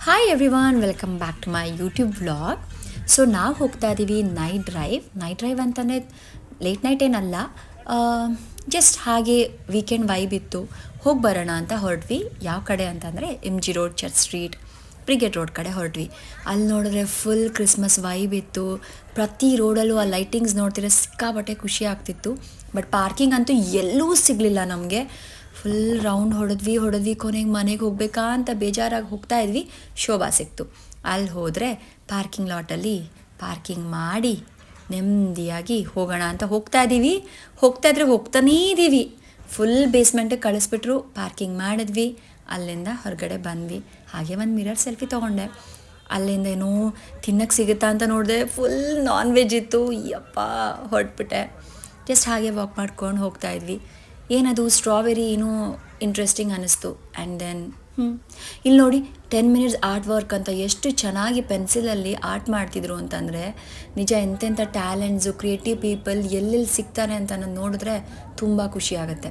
Hi everyone, welcome back to my YouTube vlog. So ನಾವು ಹೋಗ್ತಾ ಇದ್ದೀವಿ ನೈಟ್ ಡ್ರೈವ್ ಅಂತಂದರೆ ಲೇಟ್ ನೈಟ್ ಏನಲ್ಲ, ಜಸ್ಟ್ ಹಾಗೆ ವೀಕೆಂಡ್ ವೈಬ್ ಇತ್ತು, ಹೋಗಿ ಬರೋಣ ಅಂತ ಹೊರಟ್ವಿ. ಯಾವ ಕಡೆ ಅಂತಂದರೆ MG Road, Church Street, Brigade Road ಕಡೆ ಹೊರಟ್ವಿ. ಅಲ್ಲಿ ನೋಡಿದ್ರೆ ಫುಲ್ ಕ್ರಿಸ್ಮಸ್ ವೈಬ್ ಇತ್ತು. ಪ್ರತಿ ರೋಡಲ್ಲೂ ಆ ಲೈಟಿಂಗ್ಸ್ ನೋಡ್ತಿದ್ರೆ ಸಿಕ್ಕಾಬಟ್ಟೆ ಖುಷಿ ಆಗ್ತಿತ್ತು. ಬಟ್ ಪಾರ್ಕಿಂಗ್ ಅಂತೂ ಎಲ್ಲೂ ಸಿಗಲಿಲ್ಲ ನಮಗೆ. ಫುಲ್ ರೌಂಡ್ ಹೊಡೆದ್ವಿ ಕೊನೆಗೆ ಮನೆಗೆ ಹೋಗ್ಬೇಕಾ ಅಂತ ಬೇಜಾರಾಗಿ ಹೋಗ್ತಾ ಇದ್ವಿ. ಶೋಭಾ ಸಿಕ್ತು. ಅಲ್ಲಿ ಹೋದರೆ ಪಾರ್ಕಿಂಗ್ ಲಾಟಲ್ಲಿ ಪಾರ್ಕಿಂಗ್ ಮಾಡಿ ನೆಮ್ಮದಿಯಾಗಿ ಹೋಗೋಣ ಅಂತ ಹೋಗ್ತಾನೇ ಇದ್ದೀವಿ. ಫುಲ್ ಬೇಸ್ಮೆಂಟಿಗೆ ಕಳಿಸ್ಬಿಟ್ರು. ಪಾರ್ಕಿಂಗ್ ಮಾಡಿದ್ವಿ, ಅಲ್ಲಿಂದ ಹೊರಗಡೆ ಬಂದ್ವಿ. ಹಾಗೆ ಒಂದು ಮಿರರ್ ಸೆಲ್ಫಿ ತೊಗೊಂಡೆ. ಅಲ್ಲಿಂದ ಏನೋ ತಿನ್ನಕ್ಕೆ ಸಿಗುತ್ತಾ ಅಂತ ನೋಡಿದೆ, ಫುಲ್ ನಾನ್ ವೆಜ್ ಇತ್ತು. ಯಪ್ಪ, ಹೊರಟ್ಬಿಟ್ಟೆ. ಜಸ್ಟ್ ಹಾಗೆ ವಾಕ್ ಮಾಡ್ಕೊಂಡು ಹೋಗ್ತಾಯಿದ್ವಿ. ಏನದು ಸ್ಟ್ರಾಬೆರಿ ಏನೋ ಇಂಟ್ರೆಸ್ಟಿಂಗ್ ಅನ್ನಿಸ್ತು. ಆ್ಯಂಡ್ ದೆನ್ ಇಲ್ಲಿ ನೋಡಿ 10 minutes ಆರ್ಟ್ ವರ್ಕ್ ಅಂತ ಎಷ್ಟು ಚೆನ್ನಾಗಿ ಪೆನ್ಸಿಲಲ್ಲಿ ಆರ್ಟ್ ಮಾಡ್ತಿದ್ರು ಅಂತಂದರೆ, ನಿಜ ಎಂತೆಂಥ ಟ್ಯಾಲೆಂಟ್ಸು, ಕ್ರಿಯೇಟಿವ್ ಪೀಪಲ್ ಎಲ್ಲೆಲ್ಲಿ ಸಿಗ್ತಾರೆ ಅಂತ ನಾನು ನೋಡಿದ್ರೆ ತುಂಬ ಖುಷಿ ಆಗುತ್ತೆ.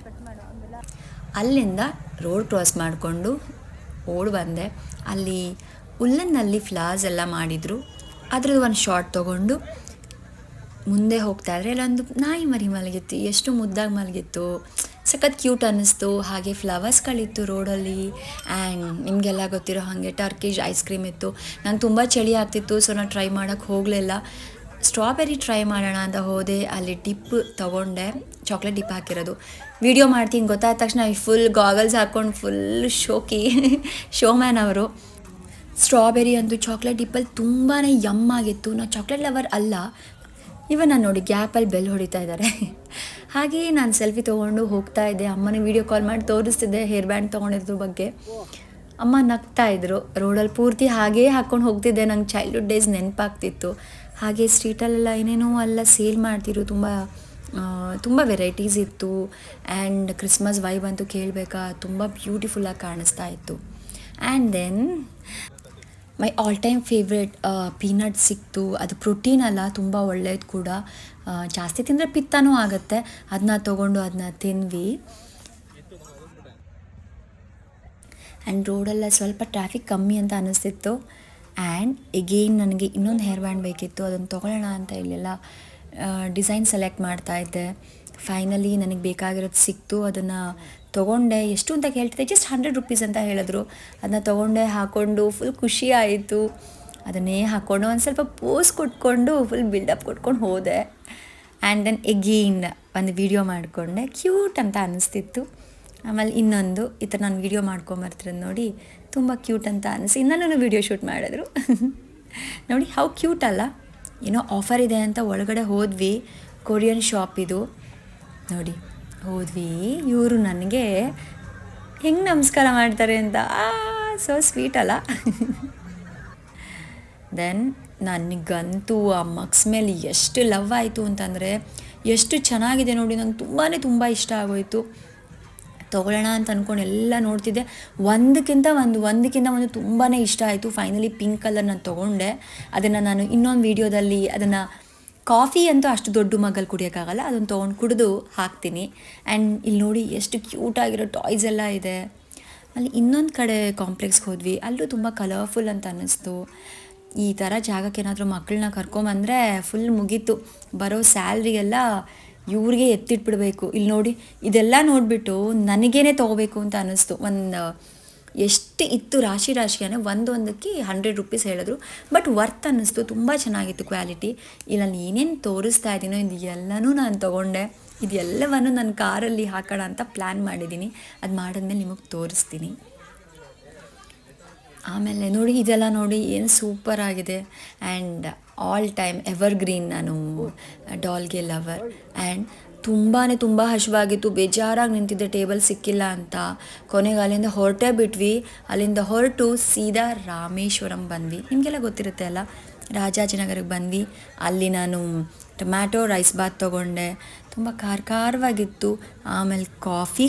ಅಲ್ಲಿಂದ ರೋಡ್ ಕ್ರಾಸ್ ಮಾಡಿಕೊಂಡು ಓಡಿ ಬಂದೆ. ಅಲ್ಲಿ ಉಲ್ಲನ್ನಲ್ಲಿ ಫ್ಲವರ್ಸ್ ಎಲ್ಲ ಮಾಡಿದರು. ಅದ್ರದ್ದು ಒಂದು ಶಾರ್ಟ್ ತೊಗೊಂಡು ಮುಂದೆ ಹೋಗ್ತಾ ಇದ್ರೆ ಅಲ್ಲೊಂದು ನಾಯಿ ಮರಿ ಮಲಗಿತ್ತು. ಎಷ್ಟು ಮುದ್ದಾಗಿ ಮಲಗಿತ್ತು, ಸಖತ್ ಕ್ಯೂಟ್ ಅನ್ನಿಸ್ತು. ಹಾಗೆ ಫ್ಲವರ್ಸ್ಗಳಿತ್ತು ರೋಡಲ್ಲಿ. ಆ್ಯಂಡ್ ನಿಮಗೆಲ್ಲ ಗೊತ್ತಿರೋ ಹಾಗೆ ಟರ್ಕಿಶ್ ಐಸ್ ಕ್ರೀಮ್ ಇತ್ತು. ನಂಗೆ ತುಂಬ ಚಳಿ ಆಗ್ತಿತ್ತು, ಸೊ ನಾನು ಟ್ರೈ ಮಾಡೋಕ್ಕೆ ಹೋಗಲಿಲ್ಲ. ಸ್ಟ್ರಾಬೆರಿ ಟ್ರೈ ಮಾಡೋಣ ಅಂತ ಹೋದೆ. ಅಲ್ಲಿ ಡಿಪ್ ತೊಗೊಂಡೆ, ಚಾಕ್ಲೇಟ್ ಡಿಪ್ ಹಾಕಿರೋದು. ವಿಡಿಯೋ ಮಾಡ್ತೀನಿ ಗೊತ್ತಾದ ತಕ್ಷಣ ಫುಲ್ ಗಾಗಲ್ಸ್ ಹಾಕ್ಕೊಂಡು ಫುಲ್ ಶೋಮ್ಯಾನ್ ಅವರು. ಸ್ಟ್ರಾಬೆರಿ ಅಂತೂ ಚಾಕ್ಲೇಟ್ ಡಿಪ್ಪಲ್ಲಿ ತುಂಬಾ ಆಗಿತ್ತು. ನಾನು ಚಾಕ್ಲೇಟ್ ಲವರ್ ಅಲ್ಲ, ಇವನ್ ನಾನು ನೋಡಿ ಗ್ಯಾಪಲ್ಲಿ ಬೆಲ್ ಹೊಡಿತಾ ಇದ್ದಾರೆ. ಹಾಗೆಯೇ ನಾನು ಸೆಲ್ಫಿ ತೊಗೊಂಡು ಹೋಗ್ತಾ ಇದ್ದೆ. ಅಮ್ಮನಿಗೆ ವೀಡಿಯೋ ಕಾಲ್ ಮಾಡಿ ತೋರಿಸ್ತಿದ್ದೆ ಹೇರ್ ಬ್ಯಾಂಡ್ ತೊಗೊಂಡಿದ್ರ ಬಗ್ಗೆ. ಅಮ್ಮ ನಗ್ತಾಯಿದ್ರು. ರೋಡಲ್ಲಿ ಪೂರ್ತಿ ಹಾಗೇ ಹಾಕ್ಕೊಂಡು ಹೋಗ್ತಿದ್ದೆ. ನಂಗೆ ಚೈಲ್ಡ್ಹುಡ್ ಡೇಸ್ ನೆನಪಾಗ್ತಿತ್ತು. ಹಾಗೆ ಸ್ಟ್ರೀಟಲ್ಲೆಲ್ಲ ಏನೇನೋ ಎಲ್ಲ ಸೇಲ್ ಮಾಡ್ತಿದ್ರು. ತುಂಬ ವೆರೈಟೀಸ್ ಇತ್ತು. ಆ್ಯಂಡ್ ಕ್ರಿಸ್ಮಸ್ ವೈಬ್ ಅಂತೂ ಕೇಳಬೇಕಾ, ತುಂಬ ಬ್ಯೂಟಿಫುಲ್ಲಾಗಿ ಕಾಣಿಸ್ತಾ ಇತ್ತು. And then my all time favourite peanut ಸಿಕ್ತು. ಅದು ಪ್ರೋಟೀನ್ ಅಲ್ಲ, ತುಂಬ ಒಳ್ಳೆಯದು ಕೂಡ. ಜಾಸ್ತಿ ತಿಂದರೆ ಪಿತ್ತನೂ ಆಗುತ್ತೆ. ಅದನ್ನ ತೊಗೊಂಡು ಅದನ್ನ ತಿಂದ್ವಿ. ಆ್ಯಂಡ್ ರೋಡೆಲ್ಲ ಸ್ವಲ್ಪ ಟ್ರಾಫಿಕ್ ಕಮ್ಮಿ ಅಂತ ಅನ್ನಿಸ್ತಿತ್ತು. ಆ್ಯಂಡ್ ಎಗೇನ್ ನನಗೆ ಇನ್ನೊಂದು ಹೇರ್ ಬ್ಯಾಂಡ್ ಬೇಕಿತ್ತು. ಅದನ್ನು ತೊಗೊಳ್ಳೋಣ ಅಂತ ಇಲ್ಲೆಲ್ಲ ಡಿಸೈನ್ ಸೆಲೆಕ್ಟ್ ಮಾಡ್ತಾಯಿದ್ದೆ. ಫೈನಲಿ ನನಗೆ ಬೇಕಾಗಿರೋದು ಸಿಕ್ತು. ಅದನ್ನು ತೊಗೊಂಡೆ. ಎಷ್ಟು ಅಂತ ಕೇಳ್ತಿದ್ದೆ, ಜಸ್ಟ್ 100 rupees ಅಂತ ಹೇಳಿದ್ರು. ಅದನ್ನ ತೊಗೊಂಡೆ, ಹಾಕ್ಕೊಂಡು ಫುಲ್ ಖುಷಿ ಆಯಿತು. ಅದನ್ನೇ ಹಾಕ್ಕೊಂಡು ಒಂದು ಸ್ವಲ್ಪ ಪೋಸ್ ಕೊಟ್ಕೊಂಡು ಫುಲ್ ಬಿಲ್ಡಪ್ ಕೊಟ್ಕೊಂಡು ಹೋದೆ. ಆ್ಯಂಡ್ ದೆನ್ ಎಗೇನ್ ಒಂದು ವೀಡಿಯೋ ಮಾಡಿಕೊಂಡೆ. ಕ್ಯೂಟ್ ಅಂತ ಅನ್ನಿಸ್ತಿತ್ತು. ಆಮೇಲೆ ಇನ್ನೊಂದು ಈ ಥರ ನಾನು ವೀಡಿಯೋ ಮಾಡ್ಕೊಂಬರ್ತಿರೋದು ನೋಡಿ ತುಂಬ ಕ್ಯೂಟ್ ಅಂತ ಅನ್ನಿಸಿ ಇನ್ನೂ ವೀಡಿಯೋ ಶೂಟ್ ಮಾಡಿದ್ರು. ನೋಡಿ ಹೌ ಕ್ಯೂಟ್ ಅಲ್ಲ. ಏನೋ ಆಫರ್ ಇದೆ ಅಂತ ಒಳಗಡೆ ಹೋದ್ವಿ. ಕೊರಿಯನ್ ಶಾಪ್ ಇದು ನೋಡಿ. ಹೋದ್ವಿ, ಇವರು ನನಗೆ ಹೆಂಗೆ ನಮಸ್ಕಾರ ಮಾಡ್ತಾರೆ ಅಂತ, ಸೋ ಸ್ವೀಟ್ ಅಲ್ಲ. ದೆನ್ ನನಗಂತೂ ಆ ಮಗ್ಸ್ ಮೇಲೆ ಎಷ್ಟು ಲವ್ ಆಯಿತು ಅಂತಂದರೆ, ಎಷ್ಟು ಚೆನ್ನಾಗಿದೆ ನೋಡಿ. ನಂಗೆ ತುಂಬ ಇಷ್ಟ ಆಗೋಯಿತು. ತೊಗೊಳ್ಳೋಣ ಅಂತ ಅಂದ್ಕೊಂಡು ಎಲ್ಲ ನೋಡ್ತಿದ್ದೆ. ಒಂದಕ್ಕಿಂತ ಒಂದು ತುಂಬಾ ಇಷ್ಟ ಆಯಿತು. ಫೈನಲಿ ಪಿಂಕ್ ಕಲರ್ ನಾನು ತೊಗೊಂಡೆ. ಅದನ್ನು ನಾನು ಇನ್ನೊಂದು ವೀಡಿಯೋದಲ್ಲಿ ಅದನ್ನು ಕಾಫಿ ಅಂತೂ ಅಷ್ಟು ದೊಡ್ಡ ಮಗಲ್ಲಿ ಕುಡಿಯೋಕ್ಕಾಗಲ್ಲ, ಅದನ್ನು ತೊಗೊಂಡು ಕುಡಿದು ಹಾಕ್ತೀನಿ. ಆ್ಯಂಡ್ ಇಲ್ಲಿ ನೋಡಿ ಎಷ್ಟು ಕ್ಯೂಟಾಗಿರೋ ಟಾಯ್ಸ್ ಎಲ್ಲ ಇದೆ. ಅಲ್ಲಿ ಇನ್ನೊಂದು ಕಡೆ ಕಾಂಪ್ಲೆಕ್ಸ್ಗೆ ಹೋದ್ವಿ. ಅಲ್ಲೂ ತುಂಬ ಕಲರ್ಫುಲ್ ಅಂತ ಅನ್ನಿಸ್ತು. ಈ ಥರ ಜಾಗಕ್ಕೆ ಏನಾದರೂ ಮಕ್ಕಳನ್ನ ಕರ್ಕೊಂಬಂದರೆ ಫುಲ್ ಮುಗೀತು. ಬರೋ ಸ್ಯಾಲ್ರಿಗೆಲ್ಲ ಇವ್ರಿಗೆ ಎತ್ತಿಟ್ಬಿಡ್ಬೇಕು. ಇಲ್ಲಿ ನೋಡಿ ಇದೆಲ್ಲ ನೋಡಿಬಿಟ್ಟು ನನಗೇನೆ ತೊಗೋಬೇಕು ಅಂತ ಅನ್ನಿಸ್ತು. ಎಷ್ಟು ಇತ್ತು ರಾಶಿ ಅಂದರೆ ಒಂದೊಂದಕ್ಕೆ 100 rupees ಹೇಳಿದ್ರು. ಬಟ್ ವರ್ತ್ ಅನ್ನಿಸ್ತು. ತುಂಬ ಚೆನ್ನಾಗಿತ್ತು ಕ್ವಾಲಿಟಿ. ಇಲ್ಲಿ ನಾನು ಏನೇನು ತೋರಿಸ್ತಾ ಇದ್ದೀನೋ ಇದೆಲ್ಲನೂ ನಾನು ತೊಗೊಂಡೆ. ಇದೆಲ್ಲವನ್ನು ನನ್ನ ಕಾರಲ್ಲಿ ಹಾಕೋಣ ಅಂತ ಪ್ಲ್ಯಾನ್ ಮಾಡಿದ್ದೀನಿ. ಅದು ಮಾಡಿದ್ಮೇಲೆ ನಿಮಗೆ ತೋರಿಸ್ತೀನಿ. ಆಮೇಲೆ ನೋಡಿ ಇದೆಲ್ಲ ನೋಡಿ ಏನು ಸೂಪರ್ ಆಗಿದೆ. ಆ್ಯಂಡ್ ಆಲ್ ಟೈಮ್ ಎವರ್ಗ್ರೀನ್ ನಾನು ಡಾಲ್ಗೆ ಲವರ್. ಆ್ಯಂಡ್ ತುಂಬ ಹಸಿವಾಗಿತ್ತು. ಬೇಜಾರಾಗಿ ನಿಂತಿದ್ದೆ ಟೇಬಲ್ ಸಿಕ್ಕಿಲ್ಲ ಅಂತ. ಕೊನೆಗೆ ಅಲ್ಲಿಂದ ಹೊರಟೇ ಬಿಟ್ವಿ. ಅಲ್ಲಿಂದ ಹೊರಟು ಸೀದಾ ರಾಮೇಶ್ವರಂ ಬಂದ್ವಿ. ನಿಮಗೆಲ್ಲ ಗೊತ್ತಿರುತ್ತೆ ಅಲ್ಲ, ರಾಜಾಜಿನಗರಕ್ಕೆ ಬಂದ್ವಿ. ಅಲ್ಲಿ ನಾನು ಟೊಮ್ಯಾಟೊ ರೈಸ್ ಬಾತ್ ತೊಗೊಂಡೆ. ತುಂಬ ಖಾರವಾಗಿತ್ತು. ಆಮೇಲೆ ಕಾಫಿ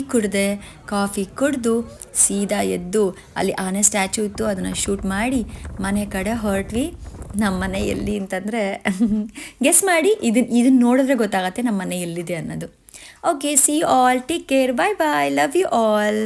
ಕುಡಿದು ಸೀದಾ ಎದ್ದು ಅಲ್ಲಿ ಆನೆ ಸ್ಟ್ಯಾಚು ಇತ್ತು, ಅದನ್ನು ಶೂಟ್ ಮಾಡಿ ಮನೆ ಕಡೆ ಹೊರಟ್ವಿ. ನಮ್ಮ ಮನೆ ಎಲ್ಲಿ ಅಂತಂದರೆ ಗೆಸ್ ಮಾಡಿ. ಇದನ್ನು ನೋಡಿದ್ರೆ ಗೊತ್ತಾಗತ್ತೆ ನಮ್ಮ ಮನೆ ಎಲ್ಲಿದೆ ಅನ್ನೋದು. Okay, see all, take care, bye bye, love you all.